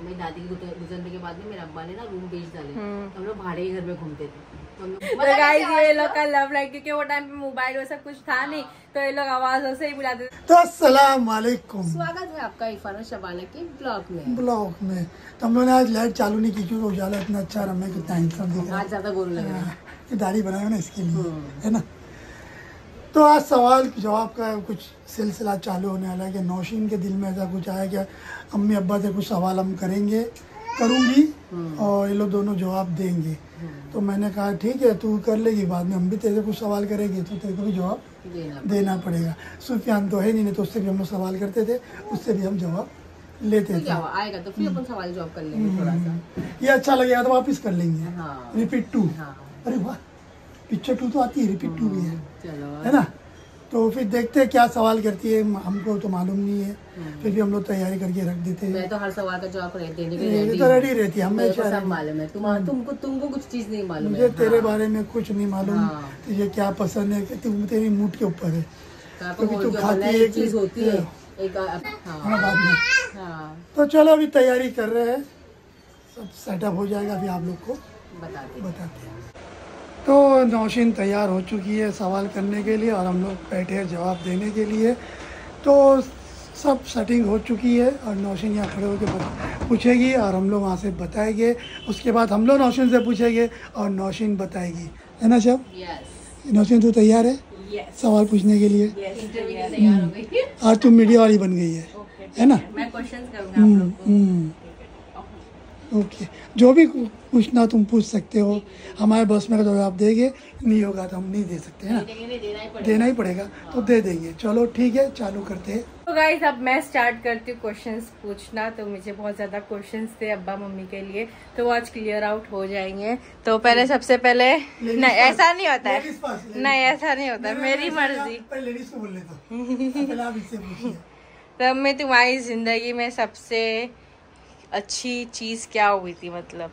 मेरी दादी गुजरने के बाद में मेरे अब्बा ने ना रूम बेच डाले, हम लोग भाड़े के घर में घूमते थे। तो गाइस ये लोग का लव लाइफ, क्योंकि वो टाइम पे मोबाइल वो सब कुछ था नहीं, तो ये लोग आवाजों से ही बुलाते थे। तो अस्सलाम वालेकुम, स्वागत है आपका इरफान और शबाना के ब्लॉग में। तो हम लोगों ने आज लाइट चालू नहीं की क्योंकि उजाला इतना अच्छा रहा, कितना हैंडसम दिख रहा है, आज ज्यादा गोल लग रहा है, दाढ़ी बनाया ना इसके लिए, है ना। तो आज सवाल जवाब का कुछ सिलसिला चालू होने वाला है कि नौशीन के दिल में ऐसा कुछ आया कि अम्मी अब्बा से कुछ सवाल हम करूँगी और ये लोग दोनों जवाब देंगे। तो मैंने कहा ठीक है तू कर लेगी, बाद में हम भी तेरे से कुछ सवाल करेंगे तो तेरे को भी जवाब देना पड़ेगा। सुफियान तो है नहीं तो उससे भी हम लोग सवाल करते थे, उससे भी हम जवाब लेते थे। आएगा तो फिर अपन सवाल जवाब कर लेंगे थोड़ा सा, ये अच्छा लगेगा तो वापिस कर लेंगे। रिपीट 2, अरे वाह पिक्चर 2 तो आती है, रिपीट 2 भी है, है ना। तो फिर देखते हैं क्या सवाल करती है, हमको तो मालूम नहीं है, फिर भी हम लोग तैयारी करके रख देते हैं। मैं तो हर सवाल का जवाब देने के लिए तो रेडी रहती है हमेशा। सब मालूम है, तुमको कुछ चीज नहीं मालूम है। मुझे तेरे बारे में कुछ नहीं मालूम, तुझे क्या पसंद है तेरी मूड के ऊपर है, क्योंकि तू खाती है चीज होती है बाद में। तो चलो अभी तैयारी कर रहे हैं, सब सेटअप हो जाएगा, अभी आप लोग को बताते हैं। तो नौशीन तैयार हो चुकी है सवाल करने के लिए और हम लोग बैठे हैं जवाब देने के लिए। तो सब सेटिंग हो चुकी है और नौशीन यहाँ खड़े होकर पूछेगी और हम लोग वहाँ से बताएंगे। उसके बाद हम लोग नौशीन से पूछेंगे और नौशीन बताएगी, है ना सब? नौशीन तू तैयार है सवाल पूछने के लिए? आज तुम मीडिया वाली बन गई है ना? मैं क्वेश्चंस करूँगा। ओके, जो भी पूछना तुम पूछ सकते हो, हमारे बस में जवाब देंगे, नहीं होगा तो हम नहीं दे सकते, है ना, देना ही पड़ेगा तो दे देंगे। चलो ठीक है चालू करते हैं। तो गाइस अब मैं स्टार्ट करती हूँ क्वेश्चंस पूछना। तो मुझे बहुत ज्यादा क्वेश्चंस थे अब्बा मम्मी के लिए, तो वो आज क्लियर आउट हो जाएंगे। तो पहले सबसे पहले नहीं ऐसा नहीं होता है, नहीं ऐसा नहीं होता है, मेरी मर्जी। तो मैं तुम्हारी जिंदगी में सबसे अच्छी चीज क्या हुई थी, मतलब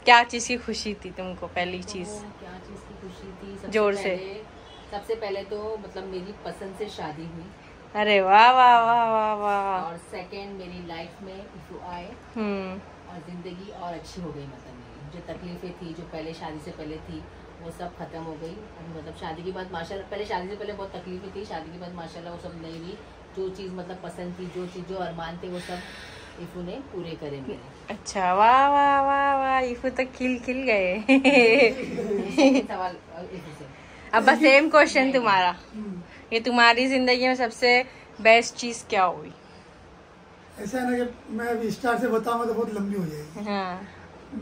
क्या चीज की खुशी थी तुमको? पहली चीज क्या चीज की खुशी थी? जोर से। सबसे पहले तो मतलब मेरी पसंद से शादी हुई। अरे वाह वाह वाह वाह वाह। और सेकंड मेरी लाइफ में इशू आए और जिंदगी और अच्छी हो गई। मतलब मेरी जो तकलीफें थी जो पहले शादी से पहले थी वो सब खत्म हो गई। मतलब शादी के बाद माशाल्लाह, पहले शादी से पहले बहुत तकलीफें थी, शादी के बाद माशाल्लाह वो सब नहीं हुई। जो चीज मतलब पसंद थी, जो अरमान थे वो सब इफू ने पूरे करे मेरे। अच्छा वाह वाह वाह वाह, इफू तो खिल गए। सवाल अब बस सेम क्वेश्चन तुम्हारा, ये तुम्हारी जिंदगी में सबसे बेस्ट चीज क्या हुई? ऐसा है ना कि मैं अभी स्टार्ट से बताऊंगा तो बहुत लंबी हो जाएगी। हाँ।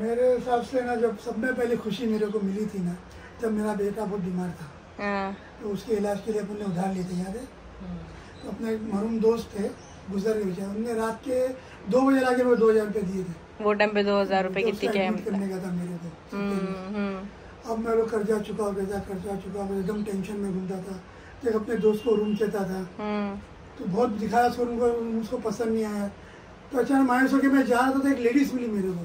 मेरे हिसाब से ना जब सब में पहले खुशी मेरे को मिली थी ना, जब मेरा बेटा बहुत बीमार था। हाँ। तो उसके इलाज के लिए अपन ने उधार लिए थे, याद है? तो अपने मरूम दोस्त थे, गुजर गए बेचारे, उनने रात के 2 बजे लाके मेरे 2000 रुपये दिए थे। वो टाइम पे 2000 रुपए कितनी क्या करने का था मेरे को। अब मैं लोग कर्जा चुका हो गया, एकदम टेंशन में घूमता था। एक अपने दोस्त को रूम चाहता था, तो बहुत दिखाया उसको पसंद नहीं आया। तो अचानक मायूस होकर मैं जा रहा था तो एक लेडीज मिली मेरे को।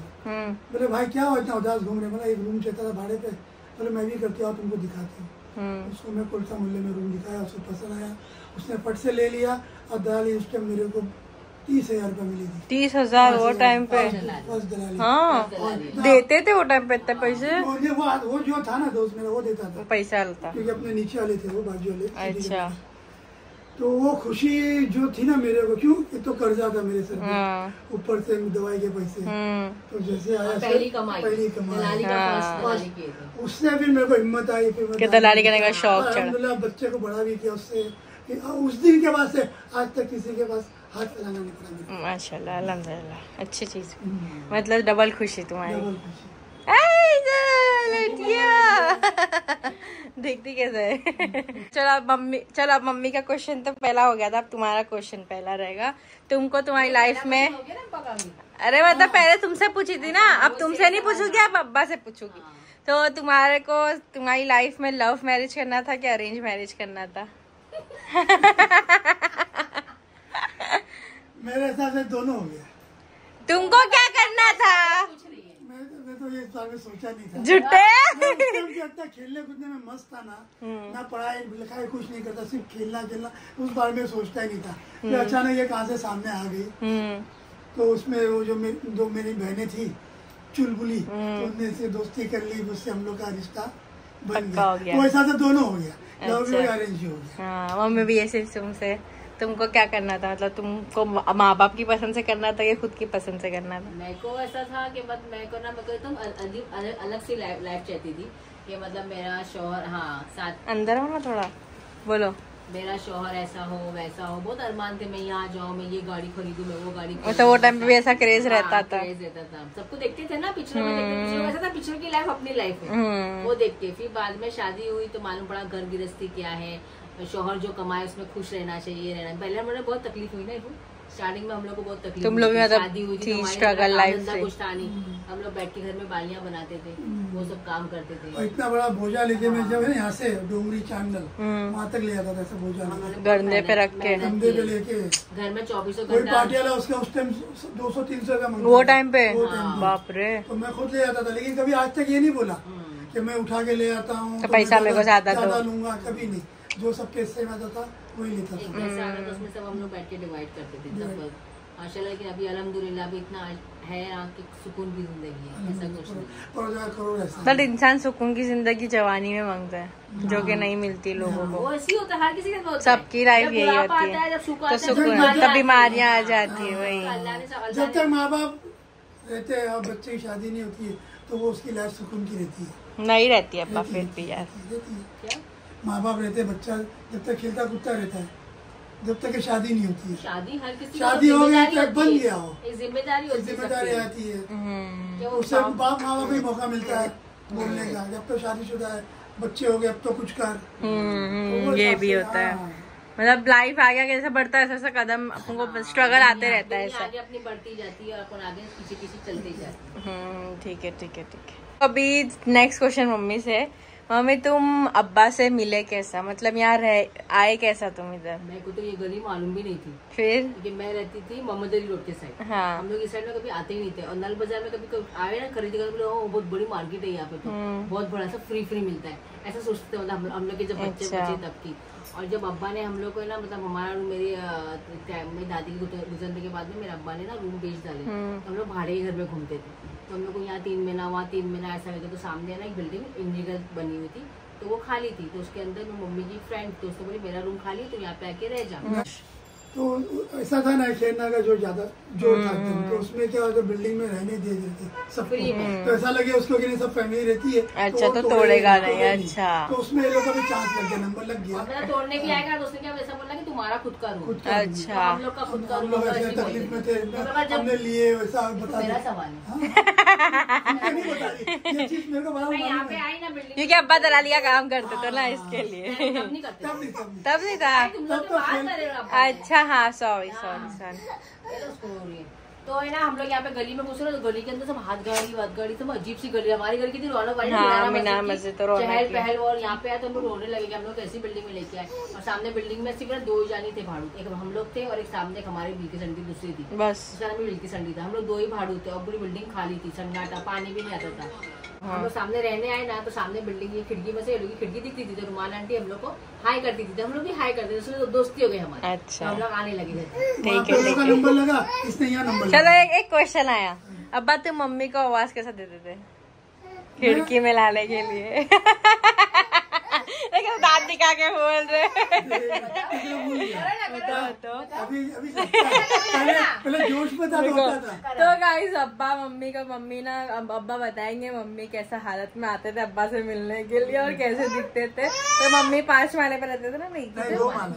बोले भाई क्या हो इतना उदास घूम रहे? बोला एक रूम चाहता था भाड़े पे। बोले मैं भी करती हूँ, तुमको दिखाती हूँ। उसको मैं कोलसा मोहल्ले में रूम दिखाया, उसको पसंद आया, उसने फट से ले लिया और दलाली उस टाइम मेरे को 30,000 रुपये मिली थी। 30,000 वो टाइम पे? हाँ देते थे वो टाइम पे इतने पैसे? वो जो था ना दोस्त मेरा वो देता था, पैसा था, क्योंकि अपने नीचे वाले थे वो बाजू वाले। अच्छा। तो वो खुशी जो थी ना मेरे को, क्यों एक तो कर्जा था मेरे सर पे, ऊपर से दवाई के पैसे। तो जैसे आया पहली कमाई उससे फिर मेरे को हिम्मत आई, फिर दलाली करने का शौक चढ़ा। बच्चे को बड़ा भी किया उससे, उस दिन के बाद से आज तक किसी के पास हाथ फैलाना नहीं पड़ा। माशाल्लाह अल्हम्दुलिल्लाह, अच्छी चीज, मतलब डबल खुशी तुम्हारी। देखती कैसे है। चलो अब मम्मी का क्वेश्चन तो पहला हो गया था, अब तुम्हारा क्वेश्चन पहला रहेगा। तुमको तुम्हारी लाइफ में, अरे मतलब पहले तुमसे पूछी थी ना, अब तुमसे नहीं पूछूंगी, अब अब्बा से पूछूंगी। तो तुम्हारे को तुम्हारी लाइफ में लव मैरिज करना था क्या अरेंज मैरिज करना था? मेरे हिसाब से दोनों हो गया। तुमको क्या करना था? मैं तो ये सोचा नहीं था। झूठे खेलने कूदने में मस्त था ना पढ़ाई लिखाई कुछ नहीं करता, सिर्फ खेलना उस बारे में सोचता ही नहीं था। फिर अचानक ये कहाँ से सामने आ गई, तो उसमें वो जो दो मेरी बहनें थी चुलबुली, तो उनने से दोस्ती कर ली, उससे हम लोग का रिश्ता बन गया। तो ऐसा तो दोनों हो गया, लव भी अरेंज हो गया। हाँ, मम्मी भी ऐसे तुमसे, तुमको क्या करना था, मतलब तुमको माँ बाप की पसंद से करना था या खुद की पसंद से करना था? मेरे को ऐसा था कि मतलब मेरे को एकदम अलग सी लाइफ चाहती थी कि मतलब मेरा शौहर, हाँ साथ अंदर हो ना थोड़ा, बोलो। मेरा शौहर ऐसा हो वैसा हो, बहुत अरमान थे, मैं यहाँ जाऊँ, मैं ये गाड़ी खरीदूँ, मैं वो गाड़ी तो वो टाइम पे भी ऐसा क्रेज रहता था। क्रेज रहता था, सबको देखते थे ना, पिक्चर में ऐसा था, पिक्चर की लाइफ अपनी लाइफ है वो देख के। फिर बाद में शादी हुई तो मालूम पड़ा घर गृहस्थी क्या है, शौहर जो कमाए उसमें खुश रहना चाहिए, रहना। पहले मुझे बहुत तकलीफ हुई ना, स्टार्टिंग में हम लोग को बहुत तकलीफ, तुम लोग शादी हुई थी, स्ट्रगल लाइफ से कुछ था नहीं, हम लोग बैठ के घर में बालियां बनाते थे, वो सब काम करते थे। और इतना बड़ा बोझा लेके मैं जब है यहाँ से डोंगरी चांडल वहाँ तक ले आता था, ऐसा बोझा गंदे पे रख के, कंधे पे लेके घर में 24 कोई पार्टी वाला उसका उस टाइम 200-300 का वो टाइम पे, बाप रे। तो मैं खुद ले आता था, लेकिन कभी आज तक ये नहीं बोला कि मैं उठा के ले आता हूँ तो पैसा मेरे को ज्यादा लूंगा, कभी नहीं। जो सबके हिस्से में आता था वही लेता था। पैसा आता था उसमें सब हम लोग बैठ के डिवाइड करते थे सब माशाल्लाह। लेकिन अभी अल्हम्दुलिल्लाह अभी इतना है कि सुकून की जिंदगी है, ऐसा कुछ नहीं। बट इंसान सुकून की जिंदगी जवानी में मांगता है, जो कि नहीं मिलती लोगों को। वो ऐसी होता है, हर किसी के सबकी लाइफ यही होती है, तो सुकून, तब बीमारियां आ जाती है। वही जब तक माँ बाप रहते हैं और बच्चे की शादी नहीं होती है तो वो उसकी लाइफ सुकून की रहती है, नहीं रहती है फिर भी यार। माँ बाप रहते, बच्चा जब तक खेलता कूदता रहता है, जब तक शादी नहीं होती है। शादी हर किसी शादी हो गई तक बन गया हो, जिम्मेदारी आती है, उससे माँ बाप को ही मौका मिलता है बोलने का। जब तो शादीशुदा है, बच्चे हो गए, अब तो कुछ कर। ये भी होता है, मतलब लाइफ आगे कैसे बढ़ता है, ऐसा कदम अपन को स्ट्रगल आते रहता है, ऐसा आगे अपनी बढ़ती जाती है और अपन आगे पीछे पीछे चलते जाते हैं। ठीक है। अभी नेक्स्ट क्वेश्चन मम्मी से। मम्मी तुम अब्बा से मिले कैसा, मतलब यहाँ आए कैसा तुम इधर? मेरे को तो ये गली मालूम भी नहीं थी, फिर कि मैं रहती थी मोहम्मद अली रोड के साइड। हाँ। हम लोग इस साइड में कभी आते ही नहीं थे, और नल बाजार में कभी आए ना खरीदी कर, बहुत बड़ी मार्केट है यहाँ पे, तो बहुत बड़ा सा फ्री मिलता है, ऐसा सोचते थे मतलब हम लोग के जब बच्चे तब की। और जब अब्बा ने हम लोग को ना, मतलब हमारा मेरी दादी की गुजरने के बाद में मेरे अब्बा ने ना रूम बेच डाले, तो हम लोग भाड़े के घर में घूमते थे। तो हम लोग को यहाँ 3 महीना वहाँ 3 महीना ऐसा लगता। तो सामने ना एक बिल्डिंग इंडिया बनी हुई थी, तो वो खाली थी, तो उसके अंदर मम्मी की फ्रेंड, तो उसने बोली मेरा रूम खाली है तो यहाँ पे आके रह जा। तो ऐसा था ना, खेलना का जो ज्यादा जोर था, तो उसमें क्या होता, बिल्डिंग में रहने दे देते सब, तो ऐसा लगे उसको कि सब फैमिली रहती है। अच्छा, तो तोड़ेगा नहीं। अच्छा, तो उसमें ये लोग का भी चांस लग गया, नंबर लग गया, तोड़ने भी आएगा। तो उसने क्या वैसा बोला कि तुम्हारा खुद का रूम। अच्छा, हम लोग का खुद का रूम। तकलीफ में थे, हमने लिए वैसा बता मेरा सवाल यहाँ पे आई ना बिल्डिंग, क्योंकि अब्बा दलाली का काम करते थे ना, इसके लिए तब नहीं था। अच्छा हाँ, सॉरी। तो है ना, हम लोग यहाँ पे गली में घुसे ना, तो गली के अंदर सब हाथ गाड़ी सब अजीब सी गली, हमारी गली की थी रौनक वाली, मीनार मस्जिद तो चहल पहल। और यहाँ पे आए तो हम लोग रोने लगे कि हम लोग कैसी बिल्डिंग में लेके आए। और सामने बिल्डिंग में सिर्फ 2 जानी थे भाड़ू, एक हम लोग थे और एक सामने हमारी बिल्की संडी दूसरी थी, बस उसका नाम बिल्की संडी था। हम लोग 2 ही भाड़ू थे और पूरी बिल्डिंग खाली थी, सन्नाटा, पानी भी नहीं आता था। हम लोग सामने रहने आए ना, तो सामने बिल्डिंग की खिड़की में से खिड़की दिखती थी, तो रुमान आंटी हम लोग को हाई करती थी, तो हम लोग भी हाई करते थे, उसमें दोस्ती हो गई हमारी। अच्छा, हम लोग आने लगे थे। ठीक है, नंबर लगा, इसने यहाँ नंबर। चलो एक क्वेश्चन आया, अब्बा तुम मम्मी को आवाज कैसा देते थे खिड़की में लाने के लिए? लेकिन दांत दिखा के बोल रहे। पहले जोश में था तो गाइस, मम्मी ना अब्बा बताएंगे मम्मी कैसा हालत में आते थे अब्बा से मिलने के लिए और कैसे दिखते थे। तो मम्मी 5 माले पे रहते थे ना, नहीं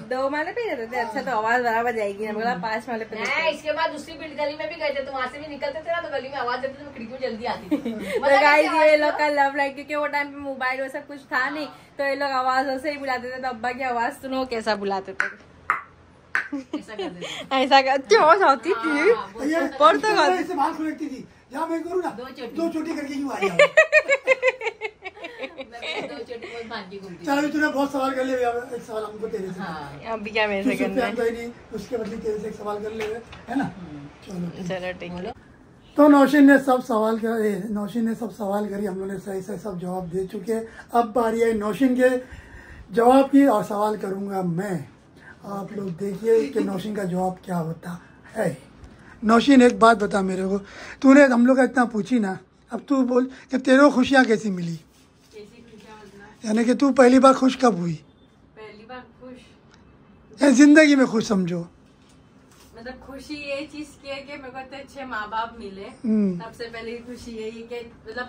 2 माले पे रहते थे। अच्छा, तो आवाज बराबर जाएगी ना, बोला 5 माले पे। इसके बाद दूसरी गली में भी गए थे, तो वहाँ से भी निकलते थे ना, तो गली में आवाज देते थे, खिड़की में जल्दी आती थी। तो गाइस, ये लोग का लव लाइफ, क्योंकि वो टाइम पे मोबाइल वो सब कुछ था नहीं, तो ये लोग आवाजों से ही बुलाते थे। तो अब्बा की आवाज सुनो कैसा बुलाते थे, ऐसा क्यों होती थी, पर तो बाल खुलती थी, यहाँ मैं करूँ ना 2 चोटी करके क्यों आई? चलो तूने बहुत सवाल कर लिया, एक सवाल हमको तेरे से। अभी क्या मेरे से करना है, नहीं उसके बदले तेरे से एक सवाल कर ले, है ना? चलो ठीक है। तो नौशीन ने सब सवाल करी, हम लोग ने सही सब जवाब दे चुके हैं। अब बारी है नौशीन के जवाब की, और सवाल करूंगा मैं। आप लोग देखिए कि नौशीन का जवाब क्या होता है। नौशीन एक बात बता मेरे को, तूने हम लोग का इतना पूछी ना, अब तू बोल कि तेरे को खुशियाँ कैसी मिली? कैसी खुशियाँ मतलब? यानी कि तू पहली बार खुश कब हुई? पहली बार खुश या जिंदगी में खुश समझो। मतलब खुशी ये चीज की है कि मेरे को इतने अच्छे माँ बाप मिले। सबसे पहली खुशी यही कि मतलब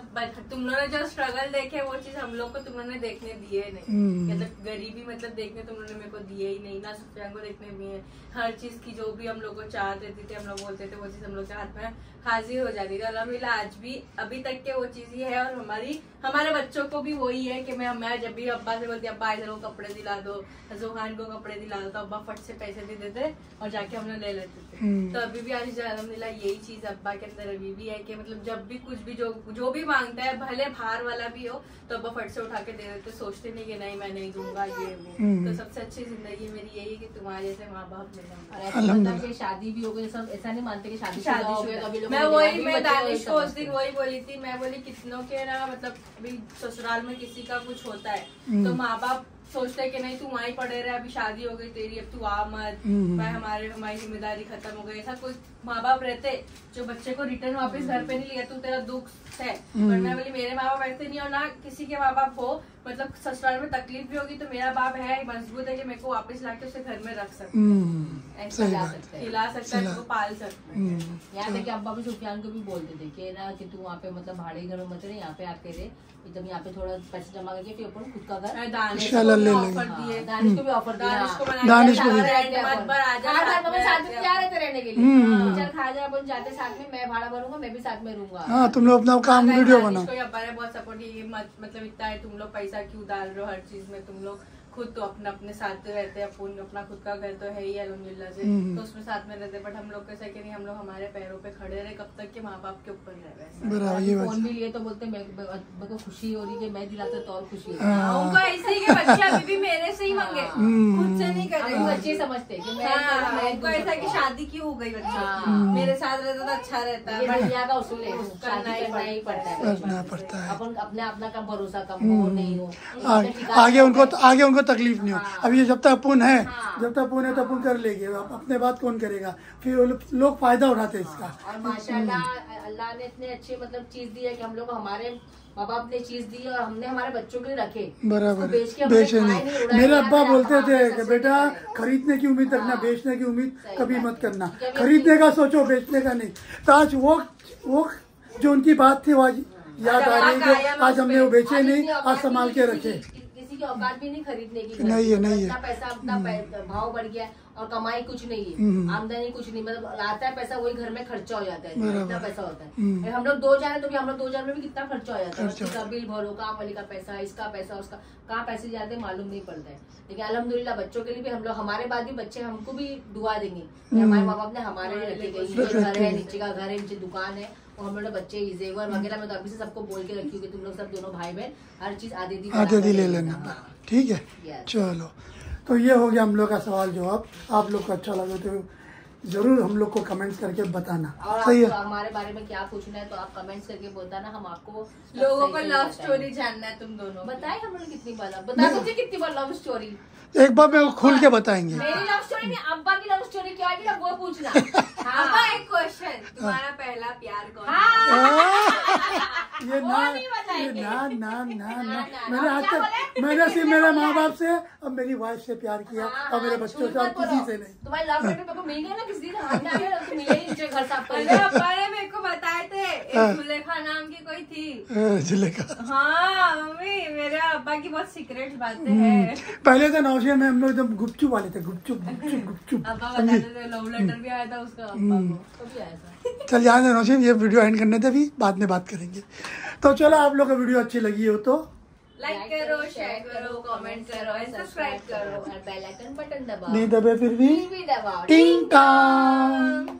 तुम लोगों ने जो स्ट्रगल देखे वो चीज हम लोग को तुम लोगों ने देखने दिए नहीं। मतलब गरीबी मतलब देखने तुम लोगों ने मेरे को दिए ही नहीं ना, सुफियान को देखने दिए। हर चीज की जो भी हम लोग को चाह देती थी, हम लोग बोलते थे, वो चीज हम लोग के हाथ में हाजिर हो जाती थी। अल्हम्दुलिल्लाह आज भी अभी तक के वो चीज ही है, और हमारे बच्चों को भी वही है कि मैं जब भी अब्बा से बोलती अब्बा इधर को कपड़े दिला दो, जोहान को कपड़े दिला दो, तो अब्बा फट से पैसे दे देते और जाके हम लोग ले लेते थे। तो अभी भी आज अल्हम्दुलिल्लाह यही चीज अब्बा के अंदर अभी भी है कि मतलब जब भी कुछ भी जो भी मांगता है, भले बाहर वाला भी हो, तो अब्बा फट से उठा के दे देते, सोचते नहीं कि नहीं मैं नहीं दूंगा ये वो। तो सबसे अच्छी जिंदगी मेरी यही है कि तुम्हारे जैसे माँ बाप मिले। शादी भी हो गई, सब ऐसा नहीं मानते कि शादी मैं दानिश को उस दिन वही बोली थी, मैं बोली कितनों के ना मतलब अभी ससुराल में किसी का कुछ होता है तो माँ बाप सोचते कि नहीं तू वहीं पड़े रहे, अभी शादी हो गई तेरी, अब तू आ मत, हमारी जिम्मेदारी खत्म हो गई। ऐसा कोई माँ बाप रहते जो बच्चे को रिटर्न वापस घर पे नहीं लिया, तू तेरा दुख है। पर मैं बोली मेरे माँ बाप ऐसे नहीं, और ना किसी के माँ बाप हो, मतलब ससुराल में तकलीफ भी होगी तो मेरा बाप है मजबूत है कि मेरे को वापस लाके उसे घर में रख सकते हैं, खिला सकता है, उसको पाल सकते हैं। यहाँ तक कि अब्बा भी सुफियान को भी बोलते थे कि ना कि तू वहाँ पे मतलब भाड़े घर में मत रहे, यहाँ पे आके रहे, एकदम यहाँ पे थोड़ा पैसे जमा करके फिर अपन खुद का घर। दानिश को भी ऑफर दिए, दानिश को भी ऑफर दिया, दानिश को क्या रहते रहने के लिए, चल खा जा, अपन जाते साथ में, मैं भाड़ा भरूंगा, मैं भी साथ में रहूंगा। हाँ तुम लोग अपना काम वीडियो बनाओ। अब्बा ने बहुत सपोर्ट किया, मतलब इतना है तुम लोग पैसा क्यों डाल रहे हो हर चीज में, तुम लोग खुद तो अपने साथ रहते हैं, अपन अपना खुद का घर तो है ही अल्हम्दुलिल्लाह से, तो उसमें साथ में रहते। बट हम लोग कैसा कि नहीं, हम लोग हमारे पैरों पे खड़े रहे, कब तक के माँ बाप के ऊपर रहे। फोन भी लिए तो बोलते मेरे को खुशी हो रही है, मैं दिलाता तो और खुशी उनको ऐसे ही बच्चे अभी भी मेरे से ही मांगे, खुद से नहीं कर रहे। बच्चे समझते उनको ऐसा कि शादी क्यों हो गई, बच्चा मेरे साथ रहता तो अच्छा रहता है, बट यहाँ का उसूल है, करना ही पड़ता है। अपन अपना कम भरोसा कम हो नहीं हो, आगे उनको तकलीफ नहीं हो। अब ये जब तक अपुन है, जब तक अपुन है तो अपन कर लेंगे, अपने बात कौन करेगा, फिर लोग फायदा उठाते हैं इसका। और माशाल्लाह अल्लाह ने इतने अच्छे मतलब चीज दी है कि हम लोग को हमारे माँ बाप ने चीज दी और हमने हमारे बच्चों के लिए रखे। बराबर, बेचे नहीं। मेरे अब्बा बोलते थे कि बेटा खरीदने की उम्मीद रखना, बेचने की उम्मीद कभी मत करना, खरीदने का सोचो, बेचने का नहीं। तो आज वो जो उनकी बात थी वो याद आ रही है कि आज हमने वो बेचे नहीं, आज संभाल के रखे। की औकात भी नहीं खरीदने की, नहीं है अपना पैसा अपना भाव बढ़ गया और कमाई कुछ नहीं है, आमदनी कुछ नहीं, मतलब आता है पैसा वही घर में खर्चा हो जाता है, इतना पैसा होता है। हम लोग 2 जाने तो भी हम लोग 2 जाने में भी कितना खर्चा हो जाता है, उसका बिल भरो, काम वाली का पैसा, इसका पैसा, उसका कहाँ पैसे जाते हैं मालूम नहीं पड़ता है। लेकिन अल्हम्दुलिल्लाह बच्चों के लिए भी हम लोग, हमारे बाद भी बच्चे हमको भी दुआ देंगे, हमारे माँ बाप ने हमारे लिए रखे गए, घर है, नीचे का घर है, नीचे दुकान है, और हम लोग बच्चे जेवर वगैरह में तो अभी से सबको बोल के रखी कि तुम लोग सब दोनों भाई बहन हर चीज आधे ले लेना, ठीक है। चलो तो ये हो गया हम लोग का सवाल जवाब। आप लोग को अच्छा लगे तो जरूर हम लोग को कमेंट्स करके बताना, सही है। हमारे बारे में क्या पूछना है तो आप कमेंट्स करके बताना, हम आपको लोगों को लव स्टोरी जानना है, तुम दोनों बताए हम लोग कितनी बार, बता मुझे कितनी बार लव स्टोरी, एक बार में खुल के बताएंगे। मेरी लव स्टोरी नहीं, अब्बा की लव स्टोरी क्या है वो पूछना। अब्बा एक क्वेश्चन, तुम्हारा पहला प्यार कौन? ये ना मैंने आज तक मैंने सिर्फ मेरे माँ बाप से और मेरी वाइफ से प्यार किया और मेरे बच्चों से और किसी से नहीं। तुम्हारी लव लेटर मेरे को मिल गया ना किस दिन, तुम मिले नीचे घर साफ कर। अब्बा ने मेरे को बताए थे, जुलेखा नाम की कोई थी। जुलेखा? हाँ मम्मी, मेरे अब्बा की बहुत सीक्रेट बातें हैं। पहले तो नौशिया में हम लोग एकदम गुपचुप वाले थे, गुपचुप। अब्बा बताते थे, लव लेटर भी आया था उसका अब्बा को, कभी आया था। चल याद है नौशिया, ये वीडियो एंड करने दे, भी बाद में बात करेंगे। तो चलो आप लोग को वीडियो अच्छी लगी हो तो लाइक करो, शेयर करो, कमेंट करो, सब्सक्राइब करो और बेल आइकन बटन दबाओ। नहीं दबे फिर भी दबाओ, टिंग टॉन्ग।